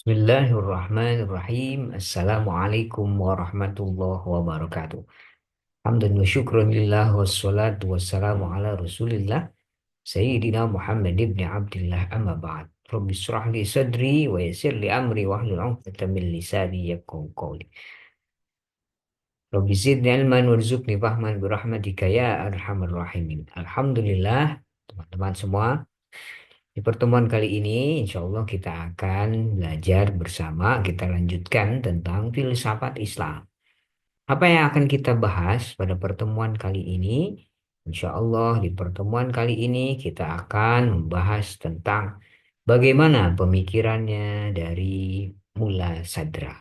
Bismillahirrahmanirrahim. Assalamualaikum warahmatullahi wabarakatuh. Hamdan wa syukran lillah wassalatu wassalamu ala rasulillah Sayyidina Muhammad ibn Abdullah amma ba'd. Rabbi syrah li sadri wa yassir li amri wahlul 'uqdatam min lisani yafqahu qawli. Rabbi zidni ilman warzuqni fahman birahmatika ya arhamar rahimin. Alhamdulillah, teman-teman semua. Di pertemuan kali ini, insya Allah kita akan belajar bersama, kita lanjutkan tentang filsafat Islam. Apa yang akan kita bahas pada pertemuan kali ini? Insya Allah di pertemuan kali ini kita akan membahas tentang bagaimana pemikirannya dari Mula Sadra.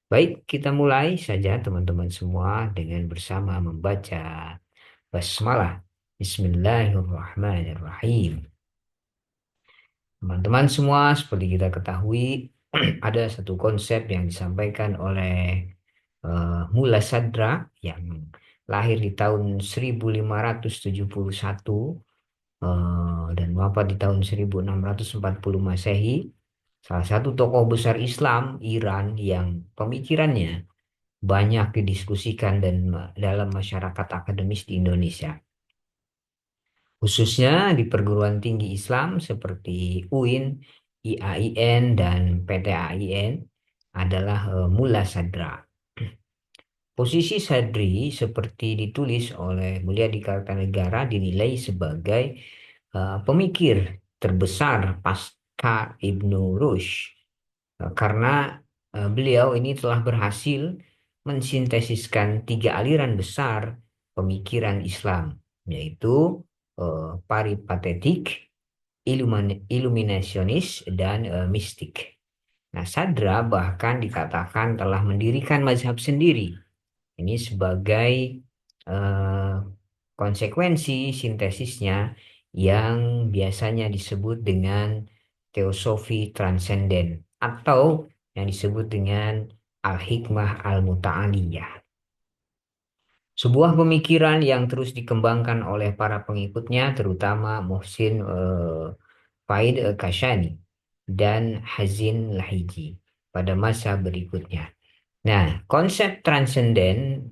Baik, kita mulai saja teman-teman semua dengan bersama membaca basmalah. Bismillahirrahmanirrahim. Teman-teman semua, seperti kita ketahui, ada satu konsep yang disampaikan oleh Mula Sadra yang lahir di tahun 1571 dan wafat di tahun 1640 Masehi. Salah satu tokoh besar Islam Iran yang pemikirannya banyak didiskusikan dan dalam masyarakat akademis di Indonesia. Khususnya di perguruan tinggi Islam seperti UIN, IAIN, dan PTAIN adalah Mula Sadra. Posisi Sadri seperti ditulis oleh Mulyadi Kartanegara dinilai sebagai pemikir terbesar pasca Ibnu Rushd. Karena beliau ini telah berhasil mensintesiskan tiga aliran besar pemikiran Islam, yaitu paripatetik, iluminasionis, dan mistik. Nah, Sadra bahkan dikatakan telah mendirikan mazhab sendiri. Ini sebagai eh, konsekuensi sintesisnya yang biasanya disebut dengan teosofi transenden atau yang disebut dengan al-hikmah al-muta'aliyah. Sebuah pemikiran yang terus dikembangkan oleh para pengikutnya, terutama Muhsin Faid Kashani dan Hazin Lahiji pada masa berikutnya. Nah, konsep transenden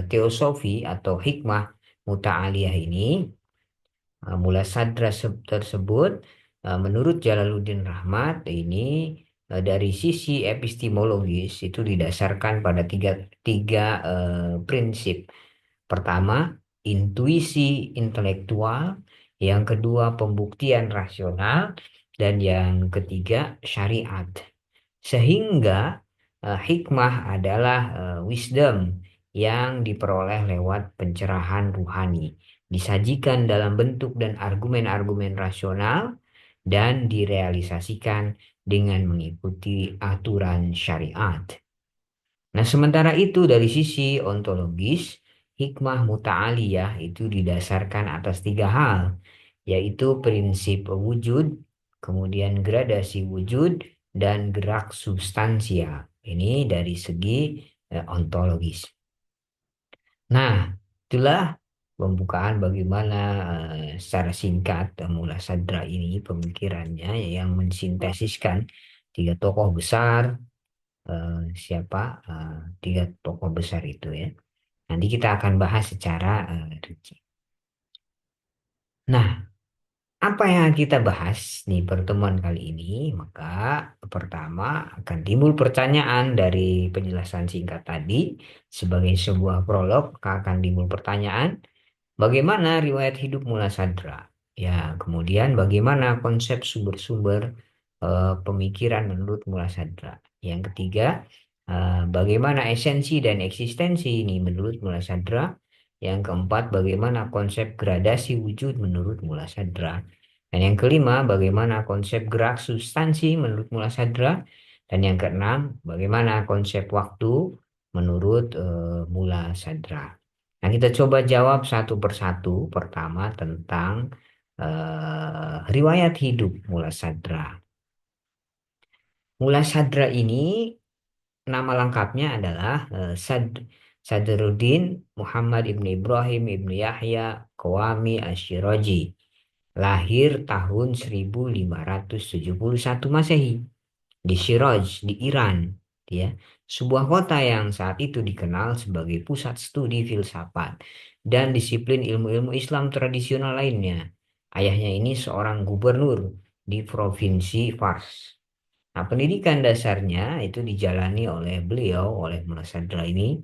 teosofi atau hikmah muta'aliyah ini, mula sadra tersebut, menurut Jalaluddin Rahmat ini dari sisi epistemologis itu didasarkan pada tiga prinsip. Pertama, intuisi intelektual, yang kedua pembuktian rasional, dan yang ketiga syariat. Sehingga hikmah adalah wisdom yang diperoleh lewat pencerahan ruhani, disajikan dalam bentuk dan argumen-argumen rasional, dan direalisasikan dengan mengikuti aturan syariat. Nah, sementara itu dari sisi ontologis, hikmah muta'aliyah itu didasarkan atas tiga hal, yaitu prinsip wujud, kemudian gradasi wujud, dan gerak substansial. Ini dari segi ontologis. Nah, itulah pembukaan bagaimana secara singkat Mula Sadra ini pemikirannya yang mensintesiskan tiga tokoh besar, eh, siapa tiga tokoh besar itu ya. Nanti kita akan bahas secara rinci. Nah, apa yang kita bahas di pertemuan kali ini? Maka pertama akan timbul pertanyaan dari penjelasan singkat tadi sebagai sebuah prolog, maka akan timbul pertanyaan bagaimana riwayat hidup Mula Sadra? Ya, kemudian bagaimana konsep sumber-sumber pemikiran menurut Mula Sadra? Yang ketiga, bagaimana esensi dan eksistensi ini menurut Mula Sadra? Yang keempat, bagaimana konsep gradasi wujud menurut Mula Sadra? Dan yang kelima, bagaimana konsep gerak substansi menurut Mula Sadra? Dan yang keenam, bagaimana konsep waktu menurut Mula Sadra? Nah, kita coba jawab satu persatu. Pertama tentang riwayat hidup Mula Sadra. Mula Sadra ini nama lengkapnya adalah Sadruddin Muhammad ibn Ibrahim ibn Yahya Qawami Asyiraji. Lahir tahun 1571 Masehi. di Shiraz di Iran, ya, sebuah kota yang saat itu dikenal sebagai pusat studi filsafat dan disiplin ilmu-ilmu Islam tradisional lainnya. Ayahnya ini seorang gubernur di provinsi Fars. Nah, pendidikan dasarnya itu dijalani oleh beliau, oleh Mullah Sadra ini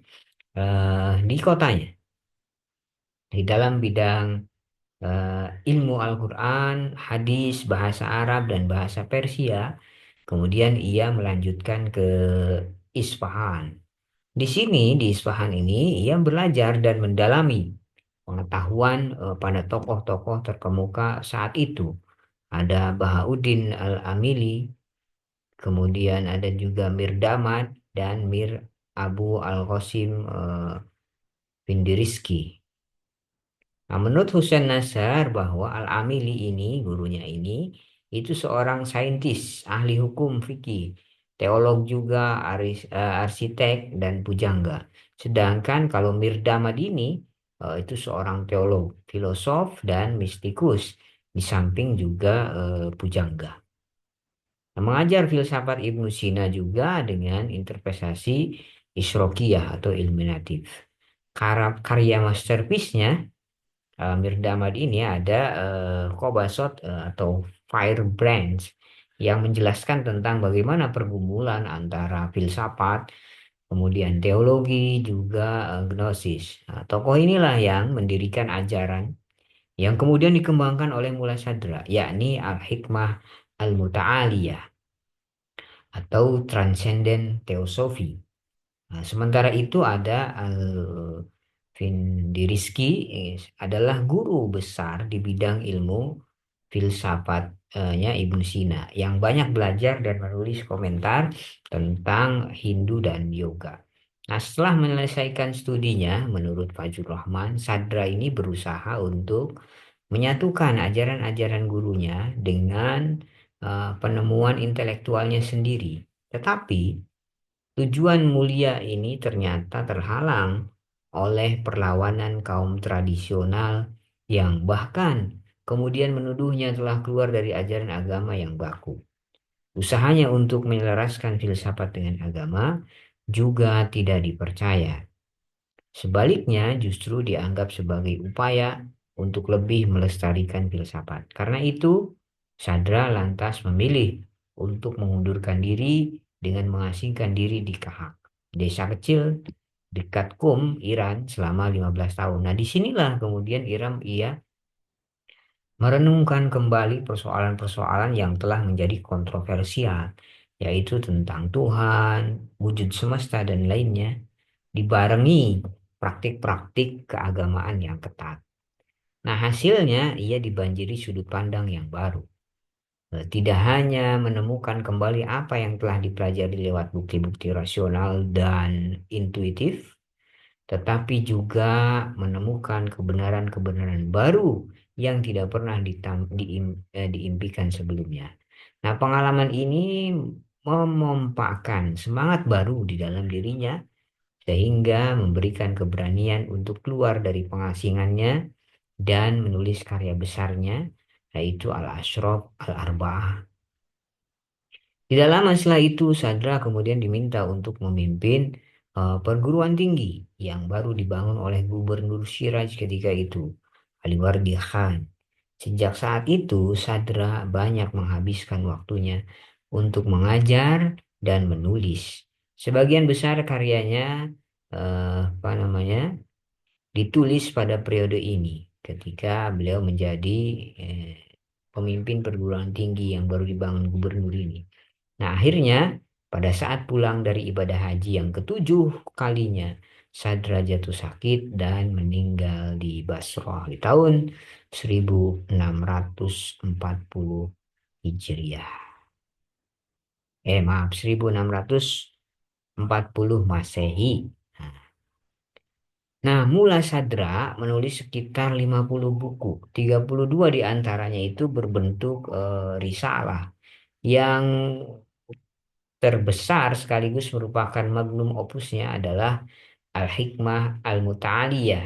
di kotanya, di dalam bidang ilmu Al-Quran, hadis, bahasa Arab, dan bahasa Persia. Kemudian ia melanjutkan ke Isfahan. Di sini, di Isfahan ini, ia belajar dan mendalami pengetahuan pada tokoh-tokoh terkemuka saat itu. Ada Bahauddin Al-Amili, kemudian ada juga Mir Damad dan Mir Abu Al-Qasim Pindiriski. Nah, menurut Husain Nasar bahwa Al-Amili ini, gurunya ini, itu seorang saintis, ahli hukum fikih, teolog juga, arsitek, dan pujangga. Sedangkan kalau Mirdamad ini, itu seorang teolog, filosof, dan mistikus, di samping juga pujangga. Nah, mengajar filsafat Ibnu Sina juga dengan interpretasi Isrokiyah atau ilminatif. Karya masterpiece-nya Mirdamad ini ada Kobasot atau Firebrands yang menjelaskan tentang bagaimana pergumulan antara filsafat, kemudian teologi, juga gnosis. Nah, tokoh inilah yang mendirikan ajaran yang kemudian dikembangkan oleh Mullah Sadra, yakni Al-Hikmah Al-Muta'aliyah atau Transcendent Theosophy. Nah, sementara itu ada Al-Findiriski adalah guru besar di bidang ilmu filsafatnya Ibnu Sina yang banyak belajar dan menulis komentar tentang Hindu dan yoga. Nah, setelah menyelesaikan studinya, menurut Fajrul Rahman, Sadra ini berusaha untuk menyatukan ajaran-ajaran gurunya dengan penemuan intelektualnya sendiri. Tetapi tujuan mulia ini ternyata terhalang oleh perlawanan kaum tradisional yang bahkan kemudian menuduhnya telah keluar dari ajaran agama yang baku. Usahanya untuk menyelaraskan filsafat dengan agama juga tidak dipercaya. Sebaliknya justru dianggap sebagai upaya untuk lebih melestarikan filsafat. Karena itu, Sadra lantas memilih untuk mengundurkan diri dengan mengasingkan diri di Kahak, desa kecil dekat Qum, Iran selama 15 tahun. Nah, disinilah kemudian ia merenungkan kembali persoalan-persoalan yang telah menjadi kontroversial, yaitu tentang Tuhan, wujud semesta, dan lainnya, dibarengi praktik-praktik keagamaan yang ketat. Nah, hasilnya ia dibanjiri sudut pandang yang baru. Tidak hanya menemukan kembali apa yang telah dipelajari lewat bukti-bukti rasional dan intuitif, tetapi juga menemukan kebenaran-kebenaran baru yang tidak pernah diimpikan sebelumnya. Nah, pengalaman ini memompakkan semangat baru di dalam dirinya sehingga memberikan keberanian untuk keluar dari pengasingannya dan menulis karya besarnya, yaitu Al-Ashraf Al-Arba'ah. Tidak lama setelah itu, Sadra kemudian diminta untuk memimpin perguruan tinggi yang baru dibangun oleh Gubernur Shiraz ketika itu, Aliwardi Khan. Sejak saat itu, Sadra banyak menghabiskan waktunya untuk mengajar dan menulis. Sebagian besar karyanya apa namanya ditulis pada periode ini ketika beliau menjadi eh, pemimpin perguruan tinggi yang baru dibangun gubernur ini. Nah, akhirnya pada saat pulang dari ibadah haji yang ketujuh kalinya, Sadra jatuh sakit dan meninggal di Basrah di tahun 1640 Hijriah. Maaf, 1640 Masehi. Nah, Mula Sadra menulis sekitar 50 buku. 32 di antaranya itu berbentuk risalah yang terbesar sekaligus merupakan magnum opusnya adalah Al-Hikmah Al-Muta'aliyah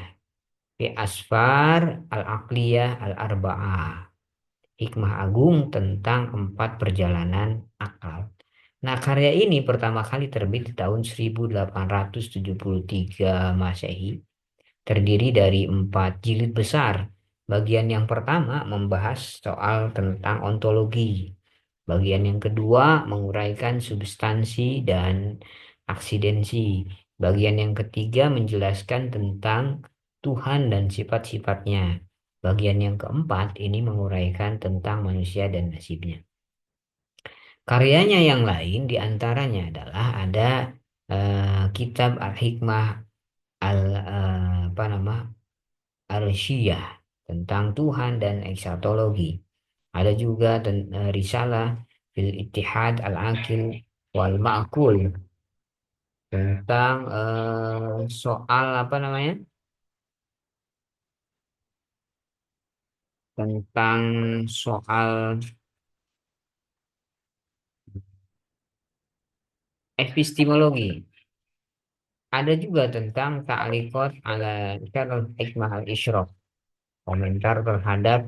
fi Asfar Al-Aqliyah Al-Arba'ah. Hikmah agung tentang 4 perjalanan akal. Nah, karya ini pertama kali terbit di tahun 1873 Masehi, terdiri dari 4 jilid besar. Bagian yang pertama membahas soal tentang ontologi. Bagian yang kedua menguraikan substansi dan aksidensi. Bagian yang ketiga menjelaskan tentang Tuhan dan sifat-sifatnya. Bagian yang keempat ini menguraikan tentang manusia dan nasibnya. Karyanya yang lain diantaranya adalah ada kitab Al-Hikmah al apa nama Al-Syiyah tentang Tuhan dan eksatologi. Ada juga risalah fil Ittihad al-Aqil wal Ma'qul tentang soal apa namanya? Tentang soal epistemologi. Ada juga tentang ta'liqat ala syarh hikmah al-isyraq, komentar terhadap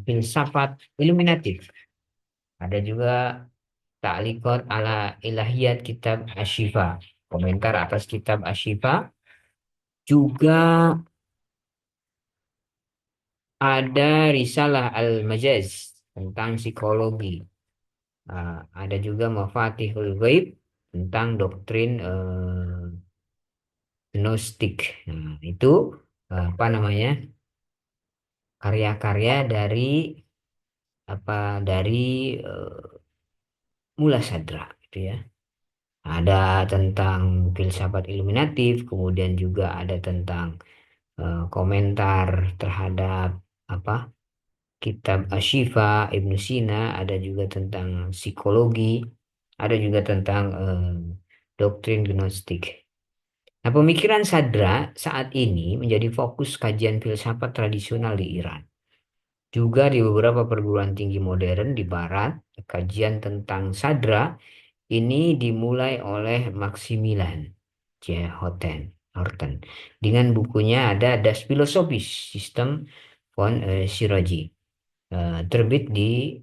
filsafat iluminatif. Ada juga ta'liqat ala ilahiyat kitab Ashifa, komentar atas kitab Ashifa. Juga ada risalah Al-Majaz tentang psikologi. Ada juga Mafatihul Ghaib tentang doktrin Gnostik. Nah, itu apa namanya? Karya-karya dari dari eh, Mula Sadra gitu ya. Ada tentang filsafat iluminatif, kemudian juga ada tentang komentar terhadap apa kitab Ashifa Ibnu Sina, ada juga tentang psikologi, ada juga tentang doktrin Gnostik. Nah, pemikiran Sadra saat ini menjadi fokus kajian filsafat tradisional di Iran. Juga di beberapa perguruan tinggi modern di Barat, kajian tentang Sadra ini dimulai oleh Maximilian J. Horten dengan bukunya ada Das Philosophisch System von Shirazi, terbit di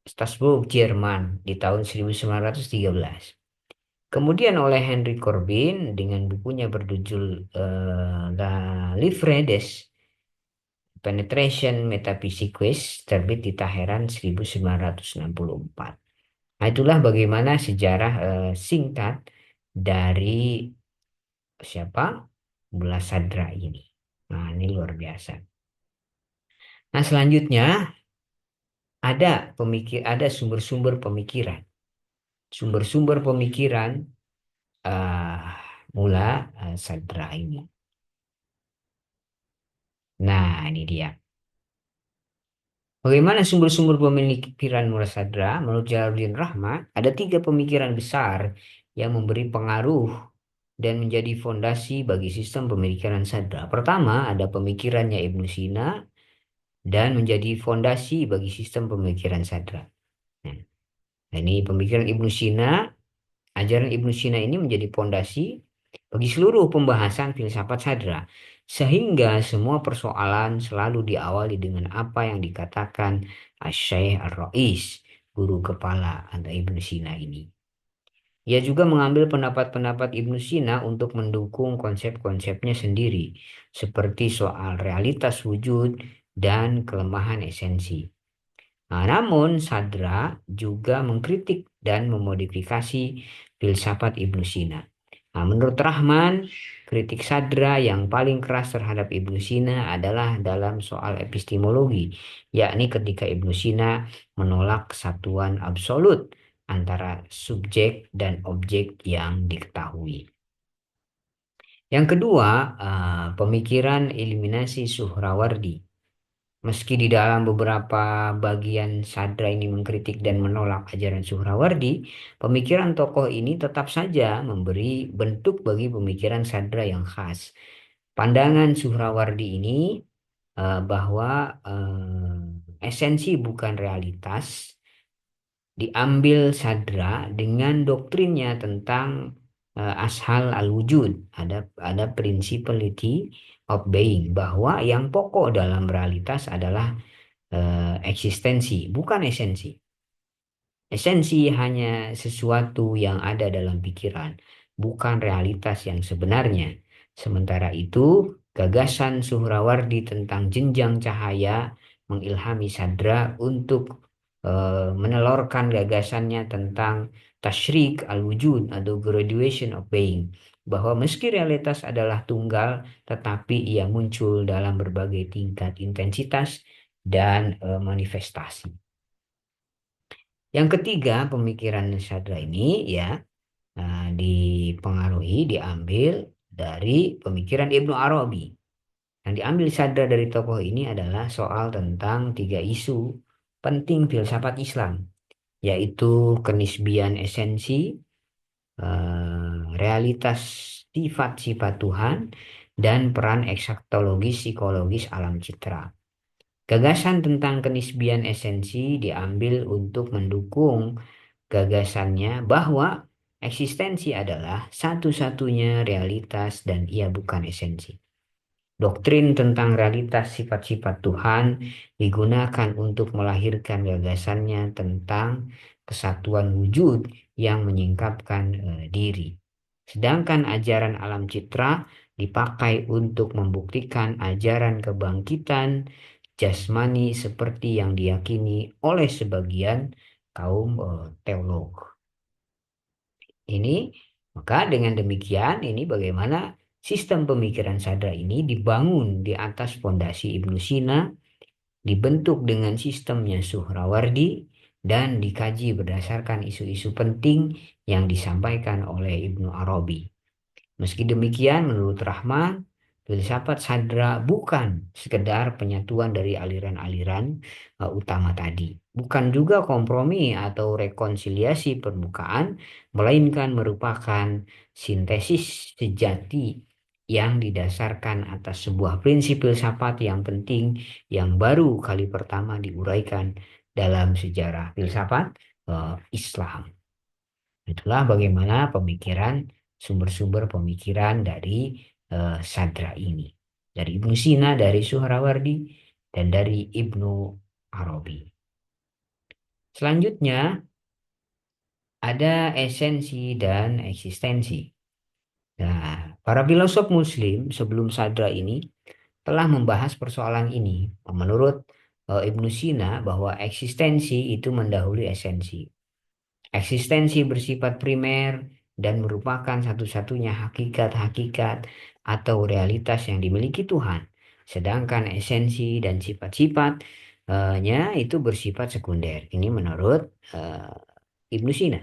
Strasbourg, Jerman di tahun 1913. Kemudian oleh Henry Corbin dengan bukunya berjudul La Livre des Penetration Metaphysiques, terbit di Teheran 1964. Nah, itulah bagaimana sejarah singkat dari siapa? Mula Sadra ini. Nah, ini luar biasa. Nah, selanjutnya ada sumber-sumber pemikiran. Sumber-sumber pemikiran eh, Mula Sadra ini. Nah, ini dia. Bagaimana sumber-sumber pemikiran Mula Sadra? Menurut Jalaluddin Rahmat, ada 3 pemikiran besar yang memberi pengaruh dan menjadi fondasi bagi sistem pemikiran Sadra. Pertama, ada pemikirannya Ibnu Sina dan menjadi fondasi bagi sistem pemikiran Sadra. Nah, ini pemikiran Ibnu Sina, ajaran Ibnu Sina ini menjadi fondasi bagi seluruh pembahasan filsafat Sadra, sehingga semua persoalan selalu diawali dengan apa yang dikatakan Asy-Syaikh Ar-Rais, guru kepala atau Ibnu Sina ini. Ia juga mengambil pendapat-pendapat Ibnu Sina untuk mendukung konsep-konsepnya sendiri, seperti soal realitas wujud dan kelemahan esensi. Nah, namun Sadra juga mengkritik dan memodifikasi filsafat Ibnu Sina. Nah, menurut Rahman, kritik Sadra yang paling keras terhadap Ibnu Sina adalah dalam soal epistemologi, yakni ketika Ibnu Sina menolak kesatuan absolut antara subjek dan objek yang diketahui. Yang kedua, pemikiran eliminasi Suhrawardi. Meski di dalam beberapa bagian Sadra ini mengkritik dan menolak ajaran Suhrawardi, pemikiran tokoh ini tetap saja memberi bentuk bagi pemikiran Sadra yang khas. Pandangan Suhrawardi ini bahwa esensi bukan realitas diambil Sadra dengan doktrinnya tentang ashal al-wujud. Ada principality of being, bahwa yang pokok dalam realitas adalah eksistensi, bukan esensi. Esensi hanya sesuatu yang ada dalam pikiran, bukan realitas yang sebenarnya. Sementara itu, gagasan Suhrawardi tentang jenjang cahaya mengilhami Sadra untuk menelorkan gagasannya tentang tasyrik al-wujud atau graduation of being, bahwa meski realitas adalah tunggal, tetapi ia muncul dalam berbagai tingkat intensitas dan manifestasi. Yang ketiga, pemikiran Sadra ini ya diambil dari pemikiran Ibnu Arabi. Yang diambil Sadra dari tokoh ini adalah soal tentang tiga isu penting filsafat Islam, yaitu kenisbian esensi, realitas sifat-sifat Tuhan, dan peran eksaktologis psikologis alam citra. Gagasan tentang kenisbian esensi diambil untuk mendukung gagasannya bahwa eksistensi adalah satu-satunya realitas dan ia bukan esensi. Doktrin tentang realitas sifat-sifat Tuhan digunakan untuk melahirkan gagasannya tentang kesatuan wujud yang menyingkapkan diri. Sedangkan ajaran alam citra dipakai untuk membuktikan ajaran kebangkitan jasmani seperti yang diyakini oleh sebagian kaum teolog. Ini, maka dengan demikian ini bagaimana sistem pemikiran Sadra ini dibangun di atas fondasi Ibnu Sina, dibentuk dengan sistemnya Suhrawardi, dan dikaji berdasarkan isu-isu penting yang disampaikan oleh Ibnu Arabi. Meski demikian, menurut Rahman, filsafat Sadra bukan sekedar penyatuan dari aliran-aliran utama tadi. Bukan juga kompromi atau rekonsiliasi permukaan, melainkan merupakan sintesis sejati yang didasarkan atas sebuah prinsip filsafat yang penting yang baru kali pertama diuraikan dalam sejarah filsafat Islam. Itulah bagaimana sumber-sumber pemikiran dari Sadra ini. Dari Ibnu Sina, dari Suhrawardi, dan dari Ibnu Arabi. Selanjutnya ada esensi dan eksistensi. Nah, para filosof Muslim sebelum Sadra ini telah membahas persoalan ini. Menurut Ibnu Sina bahwa eksistensi itu mendahului esensi. Eksistensi bersifat primer dan merupakan satu-satunya hakikat-hakikat atau realitas yang dimiliki Tuhan. Sedangkan esensi dan sifat-sifatnya itu bersifat sekunder. Ini menurut Ibnu Sina.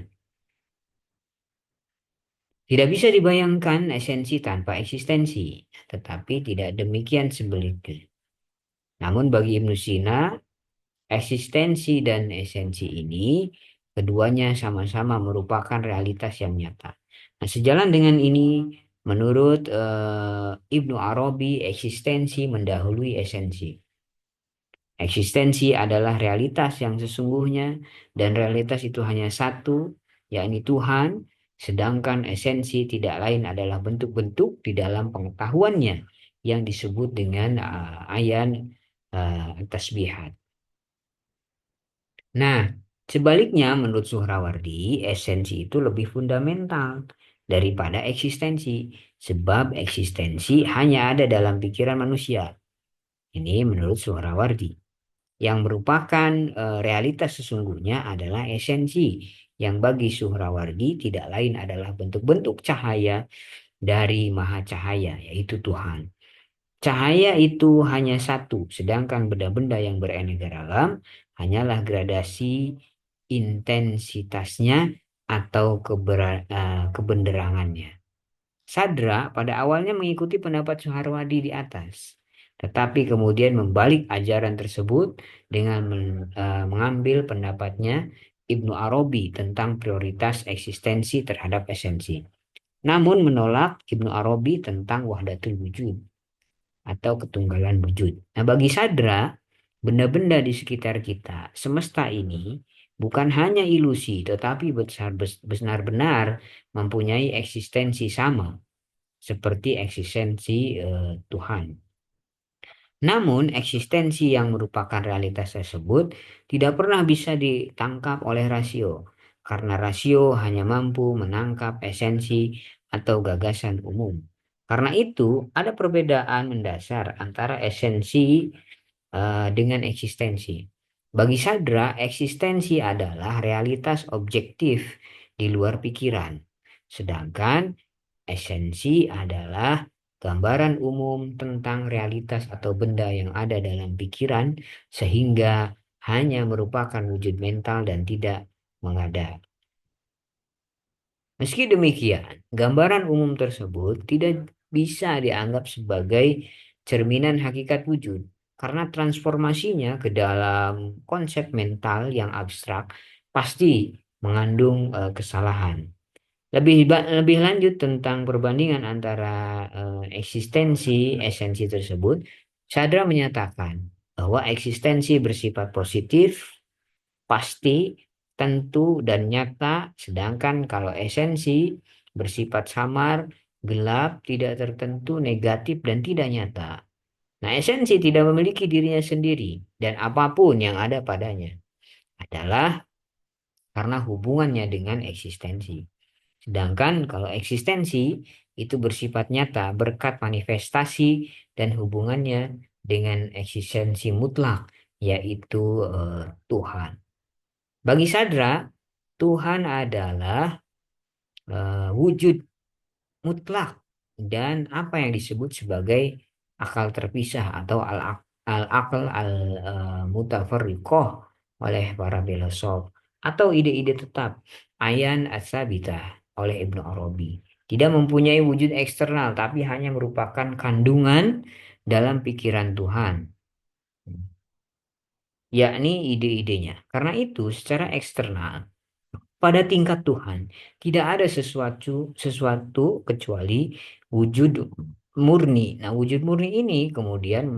Tidak bisa dibayangkan esensi tanpa eksistensi, tetapi tidak demikian sebaliknya. Namun bagi Ibnu Sina, eksistensi dan esensi ini keduanya sama-sama merupakan realitas yang nyata. Nah, sejalan dengan ini, menurut Ibnu Arabi, eksistensi mendahului esensi. Eksistensi adalah realitas yang sesungguhnya dan realitas itu hanya satu, yakni Tuhan, sedangkan esensi tidak lain adalah bentuk-bentuk di dalam pengetahuannya yang disebut dengan ayan tasbihat. Nah, sebaliknya menurut Suhrawardi, esensi itu lebih fundamental daripada eksistensi, sebab eksistensi hanya ada dalam pikiran manusia. Ini menurut Suhrawardi. Yang merupakan realitas sesungguhnya adalah esensi, yang bagi Suhrawardi tidak lain adalah bentuk-bentuk cahaya dari Maha Cahaya, yaitu Tuhan. Cahaya itu hanya satu, sedangkan benda-benda yang beraneka ragam hanyalah gradasi intensitasnya atau kebenderangannya. Sadra pada awalnya mengikuti pendapat Suharwadi di atas, tetapi kemudian membalik ajaran tersebut dengan mengambil pendapatnya Ibnu Arabi tentang prioritas eksistensi terhadap esensi. Namun menolak Ibnu Arabi tentang wahdatul wujud atau ketunggalan wujud. Nah, bagi Sadra, benda-benda di sekitar kita, semesta ini, bukan hanya ilusi, tetapi benar-benar mempunyai eksistensi sama, seperti eksistensi Tuhan. Namun, eksistensi yang merupakan realitas tersebut tidak pernah bisa ditangkap oleh rasio, karena rasio hanya mampu menangkap esensi atau gagasan umum. Karena itu, ada perbedaan mendasar antara esensi dengan eksistensi. Bagi Sadra, eksistensi adalah realitas objektif di luar pikiran, sedangkan esensi adalah gambaran umum tentang realitas atau benda yang ada dalam pikiran, sehingga hanya merupakan wujud mental dan tidak mengada. Meski demikian, gambaran umum tersebut tidak bisa dianggap sebagai cerminan hakikat wujud, karena transformasinya ke dalam konsep mental yang abstrak pasti mengandung kesalahan. Lebih lanjut tentang perbandingan antara eksistensi esensi tersebut, Sadra menyatakan bahwa eksistensi bersifat positif, pasti, tentu, dan nyata, sedangkan kalau esensi bersifat samar, gelap, tidak tertentu, negatif, dan tidak nyata. Nah, esensi tidak memiliki dirinya sendiri, dan apapun yang ada padanya adalah karena hubungannya dengan eksistensi. Sedangkan kalau eksistensi itu bersifat nyata berkat manifestasi dan hubungannya dengan eksistensi mutlak, yaitu Tuhan. Bagi Sadra, Tuhan adalah wujud mutlak dan apa yang disebut sebagai akal terpisah atau al-aql al-mutafarriqoh oleh para filosof, atau ide-ide tetap ayan as-sabitah oleh Ibnu Arabi. Tidak mempunyai wujud eksternal tapi hanya merupakan kandungan dalam pikiran Tuhan, yakni ide-idenya. Karena itu secara eksternal pada tingkat Tuhan, tidak ada sesuatu kecuali wujud murni. Nah, wujud murni ini kemudian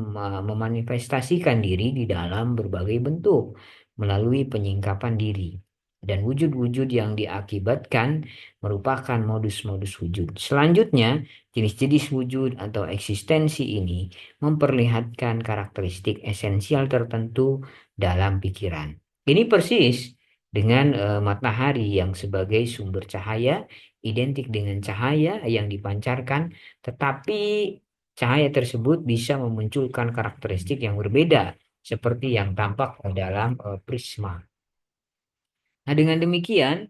memanifestasikan diri di dalam berbagai bentuk melalui penyingkapan diri. Dan wujud-wujud yang diakibatkan merupakan modus-modus wujud. Selanjutnya, jenis-jenis wujud atau eksistensi ini memperlihatkan karakteristik esensial tertentu dalam pikiran. Ini persis dengan matahari yang sebagai sumber cahaya identik dengan cahaya yang dipancarkan, tetapi cahaya tersebut bisa memunculkan karakteristik yang berbeda seperti yang tampak dalam prisma. Nah, dengan demikian,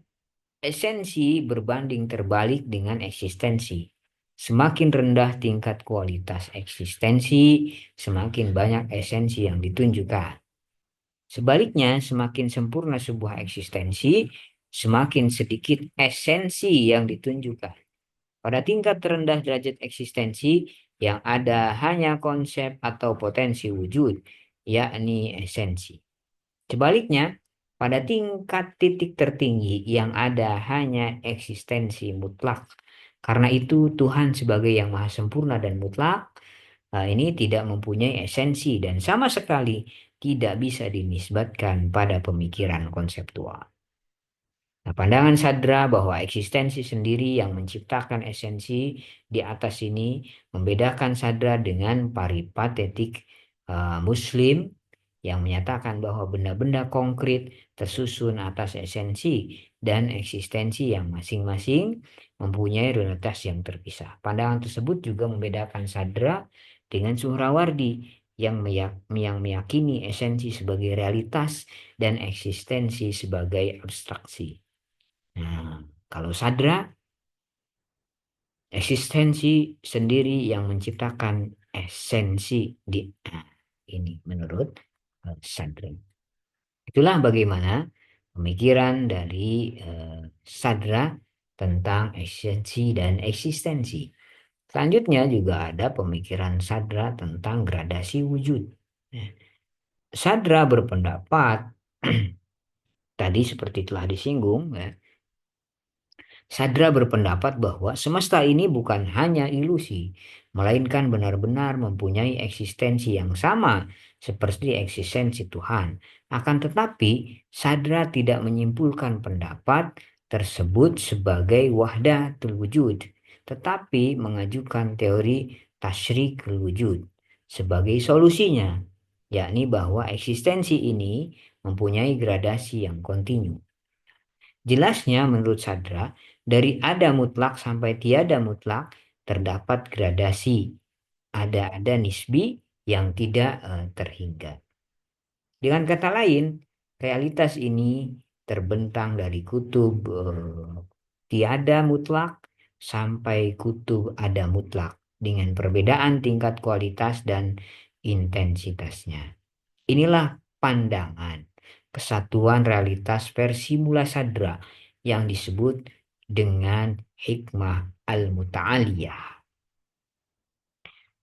esensi berbanding terbalik dengan eksistensi. Semakin rendah tingkat kualitas eksistensi, semakin banyak esensi yang ditunjukkan. Sebaliknya, semakin sempurna sebuah eksistensi, semakin sedikit esensi yang ditunjukkan. Pada tingkat terendah derajat eksistensi, yang ada hanya konsep atau potensi wujud, yakni esensi. Sebaliknya, pada tingkat titik tertinggi yang ada hanya eksistensi mutlak. Karena itu, Tuhan sebagai yang maha sempurna dan mutlak, ini tidak mempunyai esensi dan sama sekali tidak bisa dinisbatkan pada pemikiran konseptual. Nah, pandangan Sadra bahwa eksistensi sendiri yang menciptakan esensi di atas ini membedakan Sadra dengan paripatetik Muslim yang menyatakan bahwa benda-benda konkret tersusun atas esensi dan eksistensi yang masing-masing mempunyai realitas yang terpisah. Pandangan tersebut juga membedakan Sadra dengan Suhrawardi yang meyakini esensi sebagai realitas dan eksistensi sebagai abstraksi. Nah, kalau Sadra, eksistensi sendiri yang menciptakan esensi di ini menurut Sadra. Itulah bagaimana pemikiran dari Sadra tentang esensi dan eksistensi. Selanjutnya juga ada pemikiran Sadra tentang gradasi wujud. Nah, Sadra berpendapat tadi seperti telah disinggung ya, Sadra berpendapat bahwa semesta ini bukan hanya ilusi, melainkan benar-benar mempunyai eksistensi yang sama seperti eksistensi Tuhan. Akan tetapi, Sadra tidak menyimpulkan pendapat tersebut sebagai wahdatul wujud, tetapi mengajukan teori tasyrik wujud. sebagai solusinya, yakni bahwa eksistensi ini mempunyai gradasi yang kontinu. Jelasnya menurut Sadra, dari ada mutlak sampai tiada mutlak terdapat gradasi, ada nisbi yang tidak terhingga. Dengan kata lain, realitas ini terbentang dari kutub tiada mutlak sampai kutub ada mutlak dengan perbedaan tingkat kualitas dan intensitasnya. Inilah pandangan kesatuan realitas versi Mula Sadra yang disebut dengan hikmah al-muta'aliyah.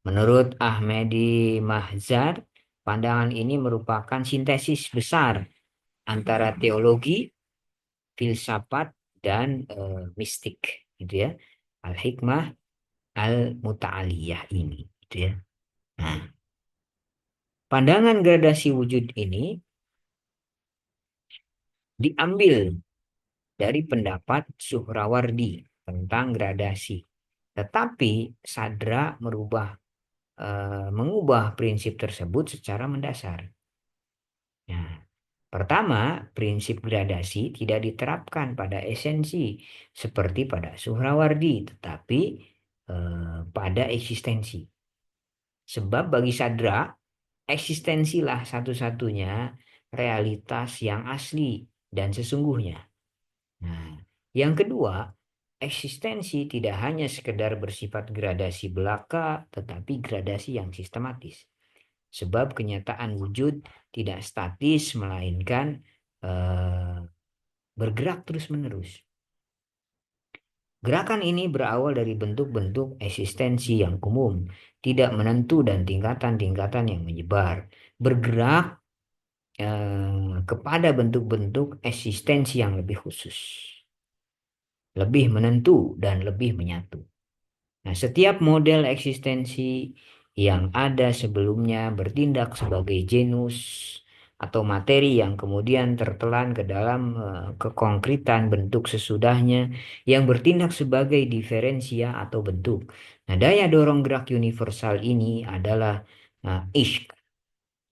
Menurut Ahmedi Mahzar, pandangan ini merupakan sintesis besar antara teologi, filsafat, dan mistik, gitu ya. Al-hikmah al-muta'aliyah ini, gitu ya. Nah, pandangan gradasi wujud ini diambil dari pendapat Suhrawardi tentang gradasi. Tetapi Sadra mengubah prinsip tersebut secara mendasar. Nah, pertama, prinsip gradasi tidak diterapkan pada esensi seperti pada Suhrawardi, tetapi pada eksistensi. Sebab bagi Sadra, eksistensilah satu-satunya realitas yang asli dan sesungguhnya. Nah, yang kedua, eksistensi tidak hanya sekedar bersifat gradasi belaka, tetapi gradasi yang sistematis. Sebab kenyataan wujud tidak statis, melainkan eh, bergerak terus-menerus. Gerakan ini berawal dari bentuk-bentuk eksistensi yang umum, tidak menentu dan tingkatan-tingkatan yang menyebar. Bergerak kepada bentuk-bentuk eksistensi yang lebih khusus, lebih menentu, dan lebih menyatu. Nah, setiap model eksistensi yang ada sebelumnya bertindak sebagai genus atau materi yang kemudian tertelan ke dalam kekonkretan bentuk sesudahnya yang bertindak sebagai diferensia atau bentuk. Nah, daya dorong gerak universal ini adalah ishq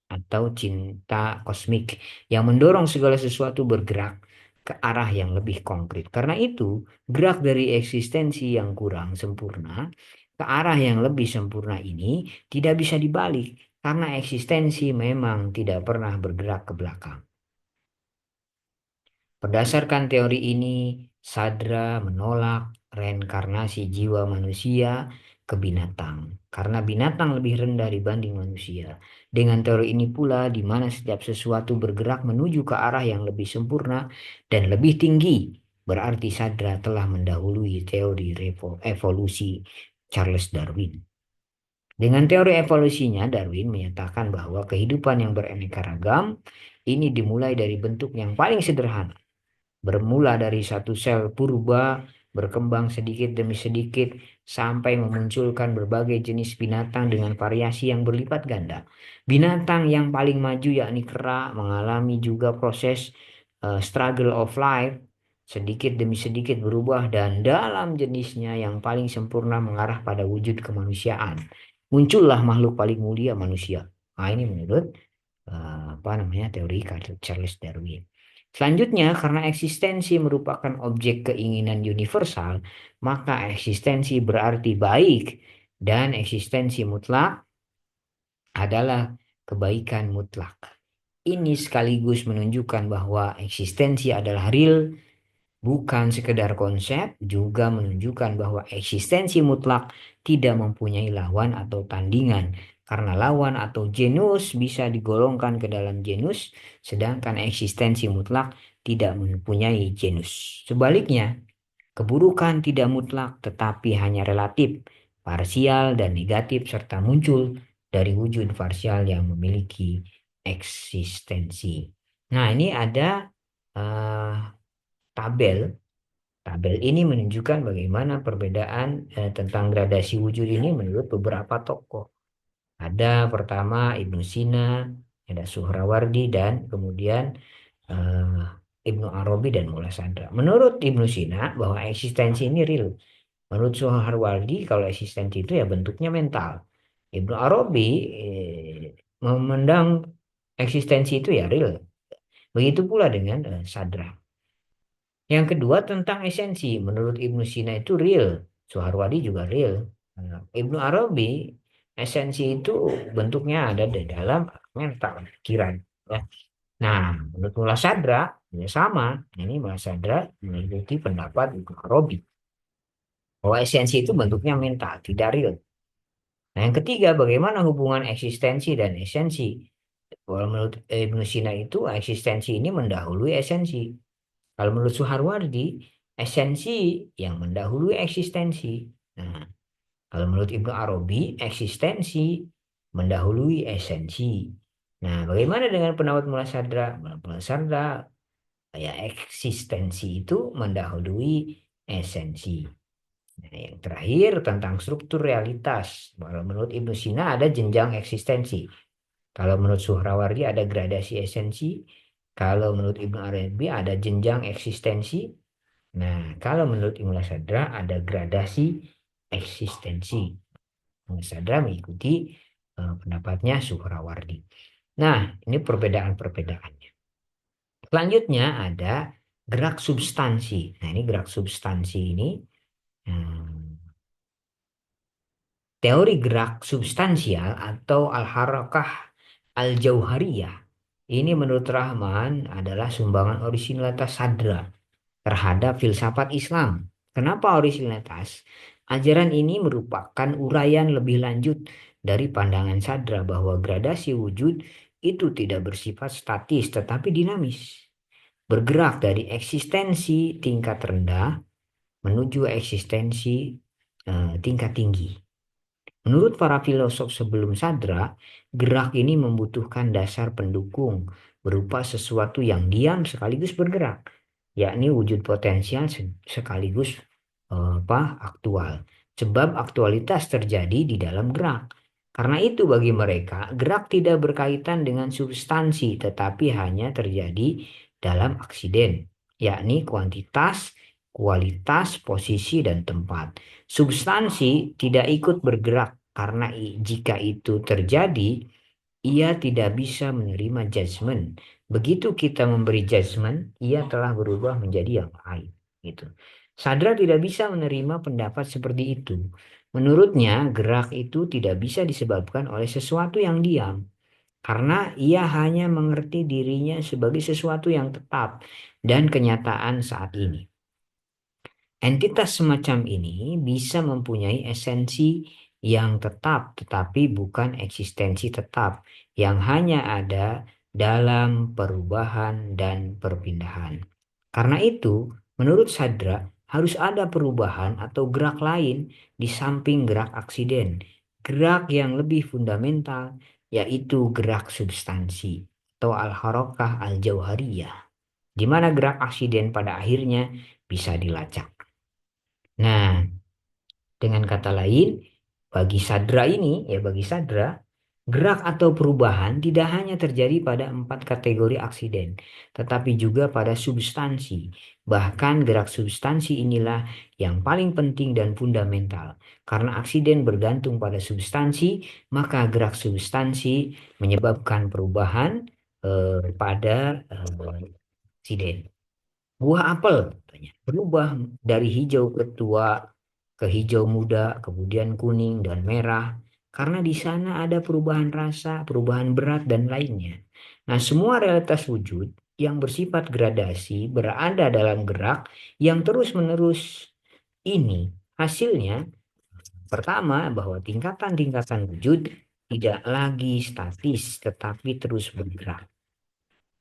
atau cinta kosmik yang mendorong segala sesuatu bergerak ke arah yang lebih konkret. Karena itu, gerak dari eksistensi yang kurang sempurna ke arah yang lebih sempurna ini tidak bisa dibalik karena eksistensi memang tidak pernah bergerak ke belakang. Berdasarkan teori ini, Sadra menolak reinkarnasi jiwa manusia ke binatang, karena binatang lebih rendah dibanding manusia. Dengan teori ini pula, di mana setiap sesuatu bergerak menuju ke arah yang lebih sempurna dan lebih tinggi, berarti Sadra telah mendahului teori evolusi Charles Darwin. Dengan teori evolusinya, Darwin menyatakan bahwa kehidupan yang beraneka ragam ini dimulai dari bentuk yang paling sederhana, bermula dari satu sel purba, berkembang sedikit demi sedikit sampai memunculkan berbagai jenis binatang dengan variasi yang berlipat ganda. Binatang yang paling maju yakni kera mengalami juga proses struggle of life, sedikit demi sedikit berubah dan dalam jenisnya yang paling sempurna mengarah pada wujud kemanusiaan. Muncullah makhluk paling mulia manusia. Nah, ini menurut apa namanya teori Charles Darwin. Selanjutnya, karena eksistensi merupakan objek keinginan universal, maka eksistensi berarti baik dan eksistensi mutlak adalah kebaikan mutlak. Ini sekaligus menunjukkan bahwa eksistensi adalah real, bukan sekedar konsep, juga menunjukkan bahwa eksistensi mutlak tidak mempunyai lawan atau tandingan, karena lawan atau genus bisa digolongkan ke dalam genus, sedangkan eksistensi mutlak tidak mempunyai genus. Sebaliknya, keburukan tidak mutlak tetapi hanya relatif, parsial dan negatif serta muncul dari wujud parsial yang memiliki eksistensi. Nah, ini ada eh, tabel. Tabel ini menunjukkan bagaimana perbedaan tentang gradasi wujud ini menurut beberapa tokoh. Ada pertama Ibnu Sina, ada Suhrawardi, dan kemudian eh, Ibnu Arabi dan Mulla Sadra. Menurut Ibnu Sina bahwa eksistensi ini real. Menurut Suharwardi, kalau eksistensi itu ya bentuknya mental. Ibnu Arabi memandang eksistensi itu ya real. Begitu pula dengan Sadra. Yang kedua tentang esensi. Menurut Ibnu Sina itu real. Suharwadi juga real. Nah, Ibnu Arabi, esensi itu bentuknya ada di dalam mental, pikiran. Ya. Nah, menurut Mullah Sadra, ya sama. Ini Mullah Sadra mengikuti pendapat Ibnu Arabi. Bahwa esensi itu bentuknya mental, tidak real. Nah, yang ketiga, bagaimana hubungan eksistensi dan esensi? Kalau menurut Ibnu Sina itu, eksistensi ini mendahului esensi. Kalau menurut Suharwardi, esensi yang mendahului eksistensi. Nah, kalau menurut Ibnu Arabi, eksistensi mendahului esensi. Nah, bagaimana dengan pendapat Mullah Sadra? Mullah Sadra, ya eksistensi itu mendahului esensi. Nah, yang terakhir tentang struktur realitas. Kalau menurut Ibnu Sina ada jenjang eksistensi. Kalau menurut Suhrawardi ada gradasi esensi. Kalau menurut Ibnu Arabi ada jenjang eksistensi. Nah, kalau menurut Ibnu Sadra ada gradasi eksistensi. Ibnu Sadra mengikuti pendapatnya Suhrawardi. Nah, ini perbedaan-perbedaannya. Selanjutnya ada gerak substansi. Nah, ini gerak substansi ini hmm, teori gerak substansial atau al-harakah al-jauhariyah. Ini menurut Rahman adalah sumbangan orisinalitas Sadra terhadap filsafat Islam. Kenapa orisinalitas? Ajaran ini merupakan uraian lebih lanjut dari pandangan Sadra bahwa gradasi wujud itu tidak bersifat statis tetapi dinamis. Bergerak dari eksistensi tingkat rendah menuju eksistensi tingkat tinggi. Menurut para filosof sebelum Sadra, gerak ini membutuhkan dasar pendukung berupa sesuatu yang diam sekaligus bergerak, yakni wujud potensial sekaligus aktual. Sebab aktualitas terjadi di dalam gerak. Karena itu bagi mereka, gerak tidak berkaitan dengan substansi tetapi hanya terjadi dalam aksiden, yakni kuantitas, kualitas, posisi, dan tempat. Substansi tidak ikut bergerak karena jika itu terjadi, ia tidak bisa menerima judgment. Begitu kita memberi judgment, ia telah berubah menjadi yang lain. Gitu. Sadra tidak bisa menerima pendapat seperti itu. Menurutnya, gerak itu tidak bisa disebabkan oleh sesuatu yang diam, karena ia hanya mengerti dirinya sebagai sesuatu yang tetap dan kenyataan saat ini. Entitas semacam ini bisa mempunyai esensi yang tetap, tetapi bukan eksistensi tetap, yang hanya ada dalam perubahan dan perpindahan. Karena itu, menurut Sadra, harus ada perubahan atau gerak lain di samping gerak aksiden, gerak yang lebih fundamental, yaitu gerak substansi atau al-harakah al-jauhariyah, di mana gerak aksiden pada akhirnya bisa dilacak. Nah, dengan kata lain, bagi Sadra ini, ya bagi Sadra, gerak atau perubahan tidak hanya terjadi pada 4 kategori aksiden, tetapi juga pada substansi. Bahkan gerak substansi inilah yang paling penting dan fundamental. Karena aksiden bergantung pada substansi, maka gerak substansi menyebabkan perubahan pada aksiden. Buah apel katanya berubah dari hijau ke tua ke hijau muda, kemudian kuning dan merah, karena di sana ada perubahan rasa, perubahan berat dan lainnya. Nah, semua realitas wujud yang bersifat gradasi berada dalam gerak yang terus-menerus ini. Hasilnya, pertama, bahwa tingkatan-tingkatan wujud tidak lagi statis, tetapi terus bergerak.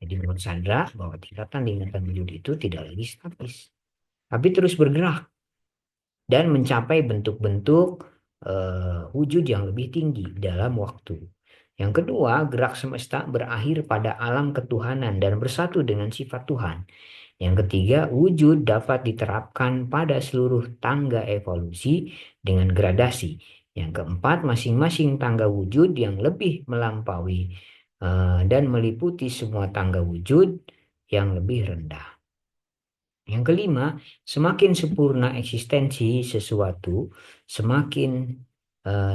Jadi menurut Sandra bahwa tingkatan-tingkatan wujud itu tidak lagi statis, tapi terus bergerak dan mencapai bentuk-bentuk wujud yang lebih tinggi dalam waktu. Yang kedua, gerak semesta berakhir pada alam ketuhanan dan bersatu dengan sifat Tuhan. Yang ketiga, wujud dapat diterapkan pada seluruh tangga evolusi dengan gradasi. Yang keempat, masing-masing tangga wujud yang lebih melampaui dan meliputi semua tangga wujud yang lebih rendah. Yang kelima, semakin sempurna eksistensi sesuatu, semakin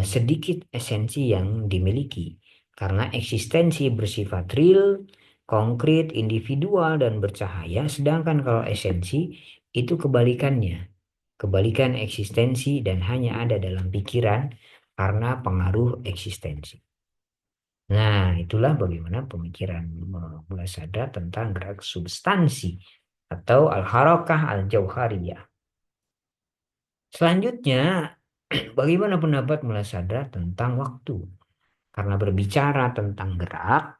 sedikit esensi yang dimiliki. Karena eksistensi bersifat real, konkret, individual, dan bercahaya, sedangkan kalau esensi itu kebalikannya. Kebalikan eksistensi dan hanya ada dalam pikiran karena pengaruh eksistensi. Nah, itulah bagaimana pemikiran Mullah Sadra tentang gerak substansi atau al-harakah al-jauhariyah. Selanjutnya, bagaimana pendapat Mullah Sadra tentang waktu? Karena berbicara tentang gerak,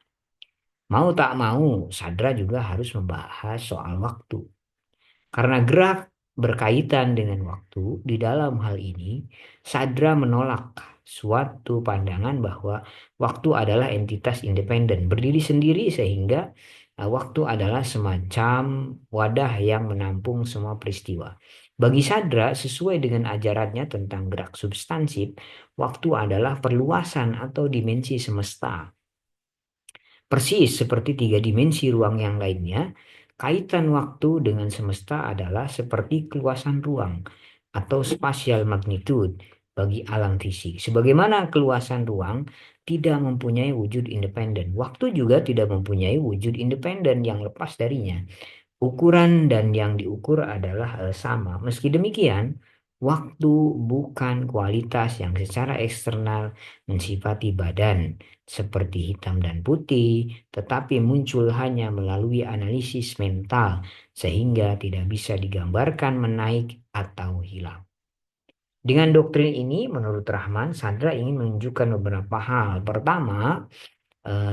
mau tak mau, Sadra juga harus membahas soal waktu. Karena gerak berkaitan dengan waktu, di dalam hal ini, Sadra menolak suatu pandangan bahwa waktu adalah entitas independen, berdiri sendiri sehingga waktu adalah semacam wadah yang menampung semua peristiwa. Bagi Sadra, sesuai dengan ajarannya tentang gerak substansif, waktu adalah perluasan atau dimensi semesta. Persis seperti tiga dimensi ruang yang lainnya, kaitan waktu dengan semesta adalah seperti keluasan ruang atau spatial magnitude bagi alam fisik. Sebagaimana keluasan ruang tidak mempunyai wujud independen, waktu juga tidak mempunyai wujud independen yang lepas darinya. Ukuran dan yang diukur adalah sama. Meski demikian, waktu bukan kualitas yang secara eksternal mensifati badan seperti hitam dan putih, tetapi muncul hanya melalui analisis mental sehingga tidak bisa digambarkan menaik atau hilang. Dengan doktrin ini, menurut Rahman, Sadra ingin menunjukkan beberapa hal. Pertama,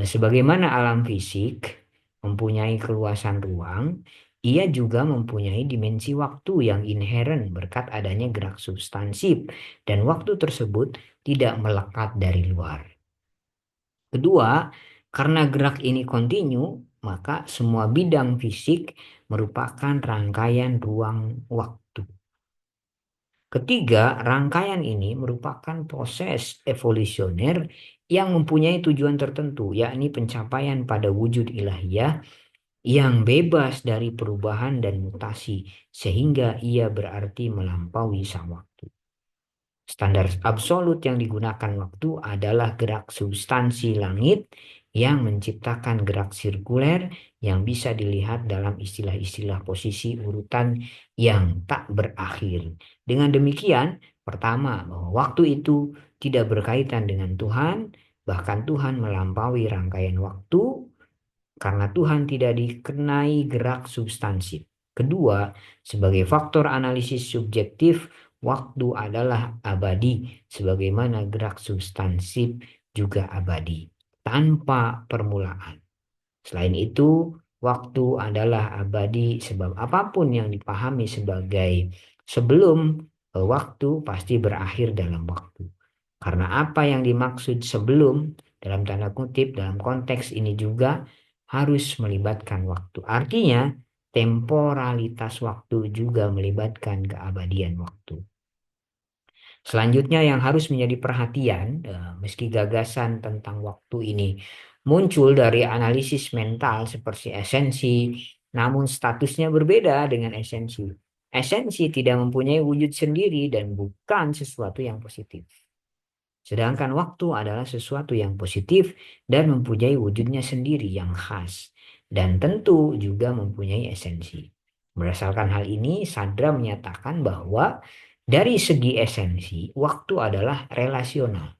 sebagaimana alam fisik mempunyai keluasan ruang, ia juga mempunyai dimensi waktu yang inheren berkat adanya gerak substansif dan waktu tersebut tidak melekat dari luar. Kedua, karena gerak ini kontinu, maka semua bidang fisik merupakan rangkaian ruang waktu. Ketiga, rangkaian ini merupakan proses evolusioner yang mempunyai tujuan tertentu, yakni pencapaian pada wujud ilahiyah yang bebas dari perubahan dan mutasi, sehingga ia berarti melampaui sang waktu. Standar absolut yang digunakan waktu adalah gerak substansi langit yang menciptakan gerak sirkuler yang bisa dilihat dalam istilah-istilah posisi urutan yang tak berakhir. Dengan demikian, pertama, bahwa waktu itu tidak berkaitan dengan Tuhan, bahkan Tuhan melampaui rangkaian waktu karena Tuhan tidak dikenai gerak substansif. Kedua, sebagai faktor analisis subjektif, waktu adalah abadi, sebagaimana gerak substansif juga abadi, tanpa permulaan. Selain itu, waktu adalah abadi sebab apapun yang dipahami sebagai sebelum waktu pasti berakhir dalam waktu. Karena apa yang dimaksud sebelum dalam tanda kutip dalam konteks ini juga harus melibatkan waktu. Artinya, temporalitas waktu juga melibatkan keabadian waktu. Selanjutnya yang harus menjadi perhatian, meski gagasan tentang waktu ini muncul dari analisis mental seperti esensi, namun statusnya berbeda dengan esensi. Esensi tidak mempunyai wujud sendiri dan bukan sesuatu yang positif. Sedangkan waktu adalah sesuatu yang positif dan mempunyai wujudnya sendiri yang khas. Dan tentu juga mempunyai esensi. Berdasarkan hal ini, Sadra menyatakan bahwa dari segi esensi, waktu adalah relasional,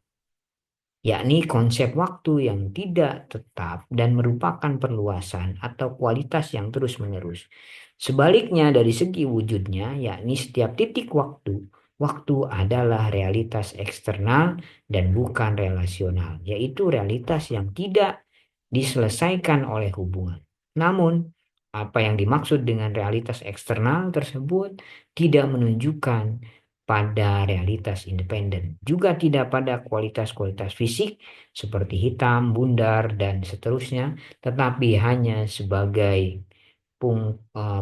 yakni konsep waktu yang tidak tetap dan merupakan perluasan atau kualitas yang terus-menerus. Sebaliknya dari segi wujudnya, yakni setiap titik waktu, waktu adalah realitas eksternal dan bukan relasional, yaitu realitas yang tidak diselesaikan oleh hubungan. Namun, apa yang dimaksud dengan realitas eksternal tersebut tidak menunjukkan pada realitas independen, juga tidak pada kualitas-kualitas fisik seperti hitam, bundar, dan seterusnya, tetapi hanya sebagai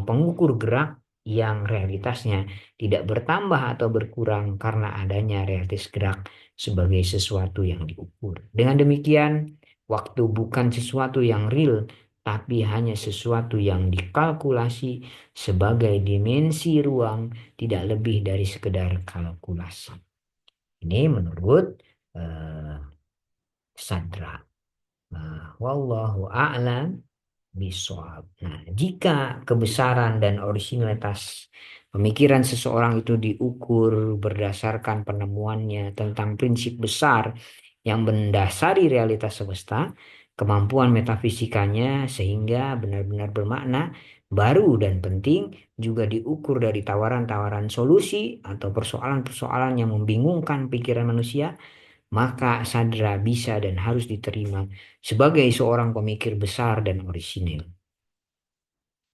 pengukur gerak yang realitasnya tidak bertambah atau berkurang karena adanya realitas gerak sebagai sesuatu yang diukur. Dengan demikian, waktu bukan sesuatu yang real, tapi hanya sesuatu yang dikalkulasi sebagai dimensi ruang, tidak lebih dari sekedar kalkulasi. Ini menurut eh, Sadra. Wallahu a'lam bishawab. Nah, jika kebesaran dan originalitas pemikiran seseorang itu diukur berdasarkan penemuannya tentang prinsip besar yang mendasari realitas semesta, kemampuan metafisikanya sehingga benar-benar bermakna, baru dan penting juga diukur dari tawaran-tawaran solusi atau persoalan-persoalan yang membingungkan pikiran manusia, maka Sadra bisa dan harus diterima sebagai seorang pemikir besar dan orisinil.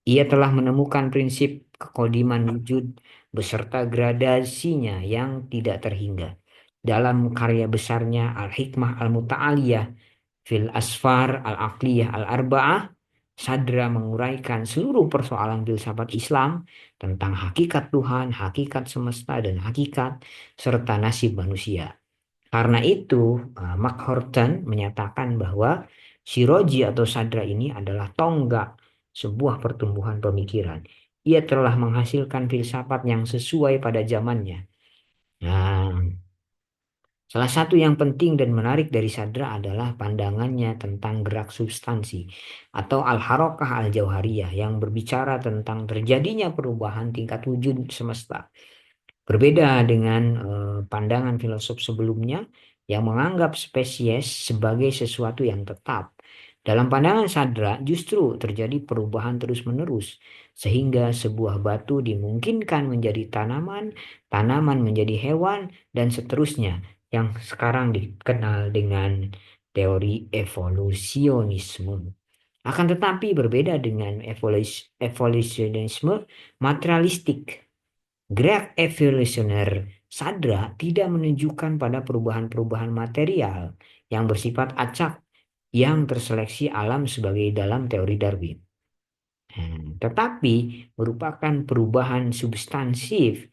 Ia telah menemukan prinsip kekodiman wujud beserta gradasinya yang tidak terhingga. Dalam karya besarnya Al-Hikmah Al-Muta'aliyah fil Asfar Al-Aqliyah Al-Arba'ah, Sadra menguraikan seluruh persoalan filsafat Islam tentang hakikat Tuhan, hakikat semesta, dan hakikat serta nasib manusia. Karena itu, Mark Horton menyatakan bahwa Shiroji atau Sadra ini adalah tonggak sebuah pertumbuhan pemikiran. Ia telah menghasilkan filsafat yang sesuai pada zamannya. Nah, salah satu yang penting dan menarik dari Sadra adalah pandangannya tentang gerak substansi atau al-harokah al-jauhariyah yang berbicara tentang terjadinya perubahan tingkat wujud semesta. Berbeda dengan pandangan filosof sebelumnya yang menganggap spesies sebagai sesuatu yang tetap. Dalam pandangan Sadra justru terjadi perubahan terus-menerus sehingga sebuah batu dimungkinkan menjadi tanaman, tanaman menjadi hewan dan seterusnya yang sekarang dikenal dengan teori evolusionisme. Akan tetapi berbeda dengan evolusionisme materialistik. Gerak evolusioner Sadra tidak menunjukkan pada perubahan-perubahan material yang bersifat acak yang terseleksi alam sebagai dalam teori Darwin. Tetapi merupakan perubahan substansif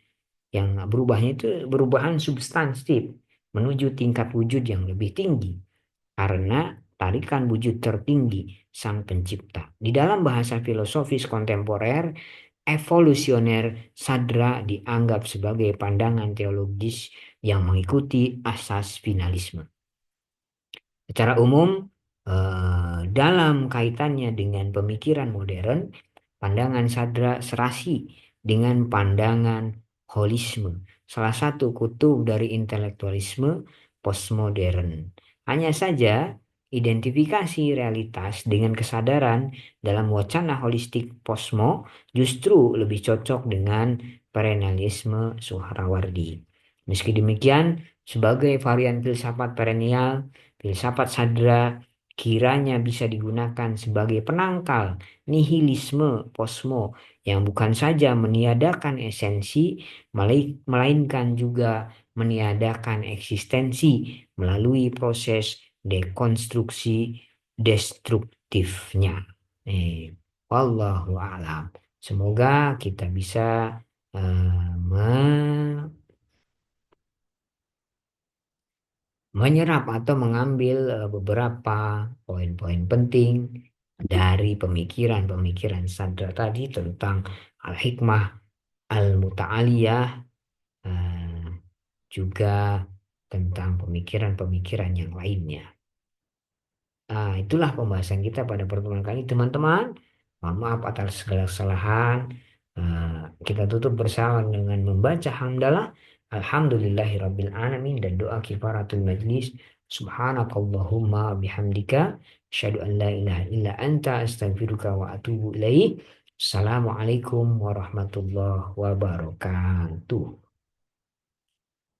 yang berubahnya itu perubahan substansif menuju tingkat wujud yang lebih tinggi karena tarikan wujud tertinggi Sang Pencipta. Di dalam bahasa filosofis kontemporer, evolusioner Sadra dianggap sebagai pandangan teologis yang mengikuti asas finalisme. Secara umum, dalam kaitannya dengan pemikiran modern, pandangan Sadra serasi dengan pandangan holisme, salah satu kutub dari intelektualisme postmodern. Hanya saja, identifikasi realitas dengan kesadaran dalam wacana holistik posmo justru lebih cocok dengan perennialisme Suhrawardi. Meski demikian, sebagai varian filsafat perennial, filsafat Sadra kiranya bisa digunakan sebagai penangkal nihilisme posmo yang bukan saja meniadakan esensi, melainkan juga meniadakan eksistensi melalui proses dekonstruksi destruktifnya. Wallahu a'lam. Semoga kita bisa menyerap atau mengambil beberapa poin-poin penting dari pemikiran-pemikiran Sadra tadi tentang Al-Hikmah Al-Muta'aliyah, eh, juga tentang pemikiran-pemikiran yang lainnya. Nah, itulah pembahasan kita pada pertemuan kali ini, teman-teman. Mohon maaf atas segala kesalahan. Eh, kita tutup bersama dengan membaca hamdalah. Alhamdulillahirabbil alamin dan doa kifaratul majlis. Subhanakallahumma bihamdika asyhadu an la ilaha illa anta astaghfiruka wa atubu ilaik. Assalamualaikum warahmatullahi wabarakatuh.